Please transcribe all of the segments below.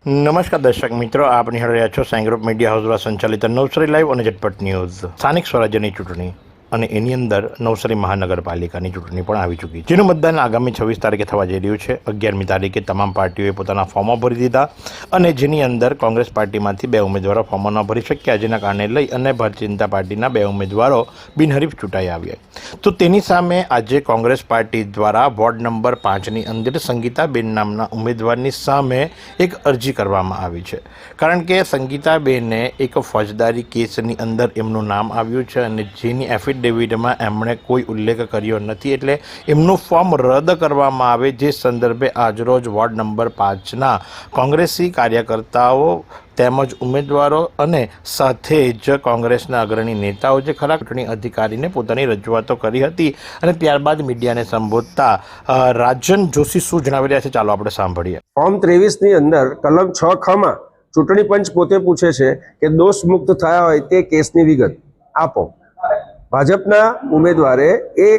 નમસ્કાર દર્શક મિત્રો, આપ નિહાળી રહ્યા છો સાઈ ગ્રુપ મીડિયા હાઉસ દ્વારા સંચાલિત નવસારી લાઈવ અને ઝટપટ ન્યૂઝ. સ્થાનિક સ્વરાજ્યની ચૂંટણી અને એની અંદર નવસારી મહાનગરપાલિકાની ચૂંટણી પણ આવી ચૂકી છે, જેનું મતદાન આગામી 26 તારીખે થવા જઈ રહ્યું છે. 11મી તારીખે તમામ પાર્ટીઓએ પોતાના ફોર્મો ભરી દીધા અને જેની અંદર કોંગ્રેસ પાર્ટીમાંથી 2 ઉમેદવારો ફોર્મો ન ભરી શક્યા, જેના કારણે લઈ અને ભારતીય જનતા પાર્ટીના 2 ઉમેદવારો બિનહરીફ ચૂંટાઈ આવ્યા. તો તેની સામે આજે કોંગ્રેસ પાર્ટી દ્વારા વોર્ડ નંબર 5ની અંદર સંગીતાબેન નામના ઉમેદવારની સામે એક અરજી કરવામાં આવી છે. કારણ કે સંગીતાબેને એક ફોજદારી કેસની અંદર એમનું નામ આવ્યું છે અને જેની એફિડેવિટમાં એમણે કોઈ ઉલ્લેખ કર્યો નથી, એટલે એમનું ફોર્મ રદ કરવામાં આવે. જે સંદર્ભે આજરોજ વોર્ડ નંબર 5ના કોંગ્રેસી કાર્યકર્તાઓ તેમજ ઉમેદવારો અને સાથે જ કોંગ્રેસના અગ્રણી નેતાઓ જે ખરા ચૂંટણી અધિકારીને પોતાની રજૂઆતો કરી હતી અને ત્યારબાદ મીડિયાને સંબોધતા રાજન જોશી શું જણાવી રહ્યા છે, ચાલો આપણે સાંભળીએ. ફોર્મ 23ની અંદર કલમ 6 માં ચૂંટણી પંચ પોતે પૂછે છે કે દોષ મુક્ત થયા હોય તે કેસની વિગત આપો. ભાજપના ઉમેદવારે એ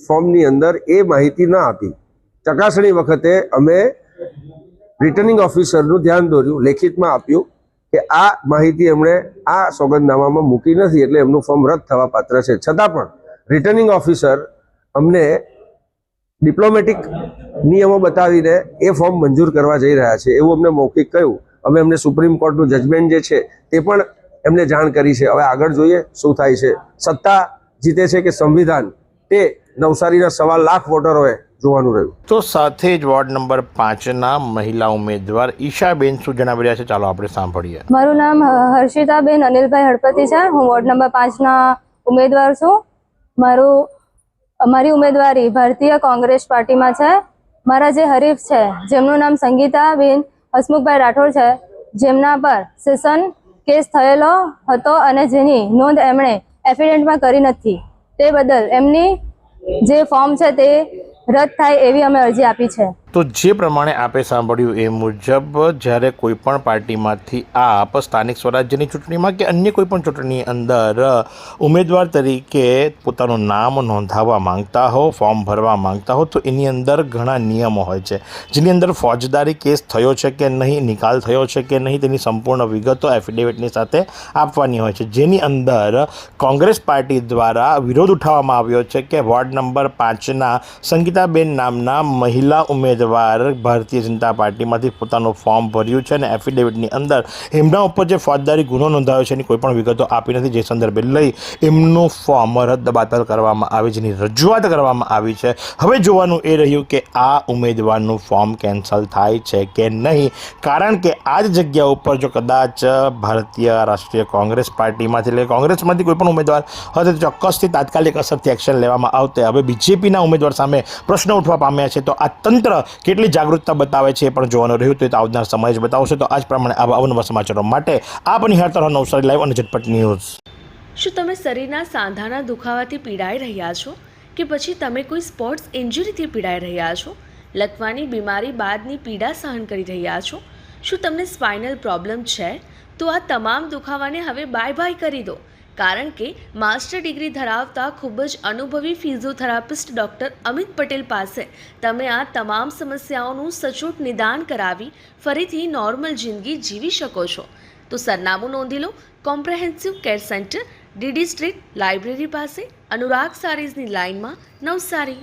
ફોર્મની અંદર એ માહિતી ન આપી. ચકાસણી વખતે અમે રિટર્નિંગ ઓફિસરનું ધ્યાન દોર્યું, લેખિતમાં આપ્યું કે આ માહિતી એમણે આ સોગંદનામામાં મૂકી નથી, એટલે એમનું ફોર્મ રદ થવા પાત્ર છે. છતાં પણ રિટર્નિંગ ઓફિસર અમને ડિપ્લોમેટિક નિયમો બતાવીને એ ફોર્મ મંજૂર કરવા જઈ રહ્યા છે એવું અમને મૌખિક કહ્યું. અમે એમને સુપ્રીમ કોર્ટનું જજમેન્ટ જે છે તે પણ એમને જાણ કરી છે. હવે આગળ જોઈએ શું થાય છે. સત્તા જીતે છે કે સંવિધાન, તે નવસારીના 1.25 લાખ વોટરોએ જોવાનું રહ્યું. તો સાથે જ વોર્ડ નંબર 5ના મહિલા ઉમેદવાર ઈશાબેન શું જણાવી રહ્યા છે, ચાલો આપણે સાંભળીએ. મારું નામ હર્ષિતાબેન અનિલભાઈ હળપતિ છે. હું વોર્ડ નંબર 5ના ઉમેદવાર છું. મારી ઉમેદવારી ભારતીય કોંગ્રેસ પાર્ટીમાં છે. મારા જે હરીફ છે જેમનું નામ સંગીતાબેન હસમુખભાઈ રાઠોડ છે, જેમના પર સેશન કેસ થયેલો હતો અને જેની નોંધ એમણે એફિડેવિટમાં કરી નથી, તે બદલ એમની જે ફોર્મ છે તે રદ થાય એવી અમે અરજી આપી છે. તો જે પ્રમાણે આપે સાંભળ્યું એ મુજબ જ્યારે કોઈ પણ પાર્ટીમાંથી આપ સ્થાનિક સ્વરાજ્યની ચૂંટણીમાં કે અન્ય કોઈ પણ ચૂંટણી અંદર ઉમેદવાર તરીકે પોતાનું નામ નોંધાવવા માંગતા હો, ફોર્મ ભરવા માંગતા હો, તો એની અંદર ઘણા નિયમો હોય છે, જેની અંદર ફોજદારી કેસ થયો છે કે નહીં, નિકાલ થયો છે કે નહીં, તેની સંપૂર્ણ વિગતો એફિડેવિટની સાથે આપવાની હોય છે. જેની અંદર કોંગ્રેસ પાર્ટી દ્વારા વિરોધ ઉઠાવવામાં આવ્યો છે કે વોર્ડ નંબર 5ના સંગીતાબેન નામના મહિલા ઉમેદવાર ભારતીય જનતા પાર્ટીમાંથી પોતાનું ફોર્મ ભર્યું છે અને એફિડેવિટની અંદર એમના ઉપર જે ફોજદારી ગુનો નોંધાયો છે એની કોઈ પણ વિગતો આપી નથી, જે સંદર્ભે લઈ એમનું ફોર્મ રદ બાતલ કરવામાં આવે, જેની રજૂઆત કરવામાં આવી છે. હવે જોવાનું એ રહ્યું કે આ ઉમેદવારનું ફોર્મ કેન્સલ થાય છે કે નહીં, કારણ કે આ જ જગ્યા ઉપર જો કદાચ ભારતીય રાષ્ટ્રીય કોંગ્રેસ પાર્ટીમાંથી એટલે કોંગ્રેસમાંથી કોઈ પણ ઉમેદવાર હોય તો ચોક્કસથી તાત્કાલિક અસરથી એક્શન લેવામાં આવતે. હવે બીજેપીના ઉમેદવાર સામે પ્રશ્ન ઉઠવા પામ્યા છે, તો આ તંત્ર કેટલી જાગૃતતા બતાવે છે એ પણ જોવાનું રહ્યું. તો એ તો આવનાર સમય જ બતાવશે. તો આજ પ્રમાણે આવા અવનવા સમાચારો માટે આપ નિહાળતા રહો નવસારી લાઈવ અને ઝટપટ ન્યૂઝ. શું તમે શરીરના સાંધાના દુખાવાથી પીડાઈ રહ્યા છો કે પછી તમે કોઈ સ્પોર્ટ્સ ઇન્જરીથી પીડાઈ રહ્યા છો? લકવાની બીમારી બાદની પીડા સહન કરી રહ્યા છો? શું તમને સ્પાઇનલ પ્રોબ્લેમ છે? તો આ તમામ દુખાવાને હવે બાય બાય કરી દો, કારણ કે માસ્ટર ડિગ્રી ધરાવતા ખૂબ જ અનુભવી ફિઝિયોથેરાપિસ્ટ ડૉક્ટર અમિત પટેલ પાસે તમે આ તમામ સમસ્યાઓનું સચોટ નિદાન કરાવી ફરીથી નોર્મલ જિંદગી જીવી શકો છો. તો સરનામું નોંધી લો. Comprehensive care centre, DD street, library પાસે, અનુરાગ સારીઝની લાઇનમાં, નવસારી.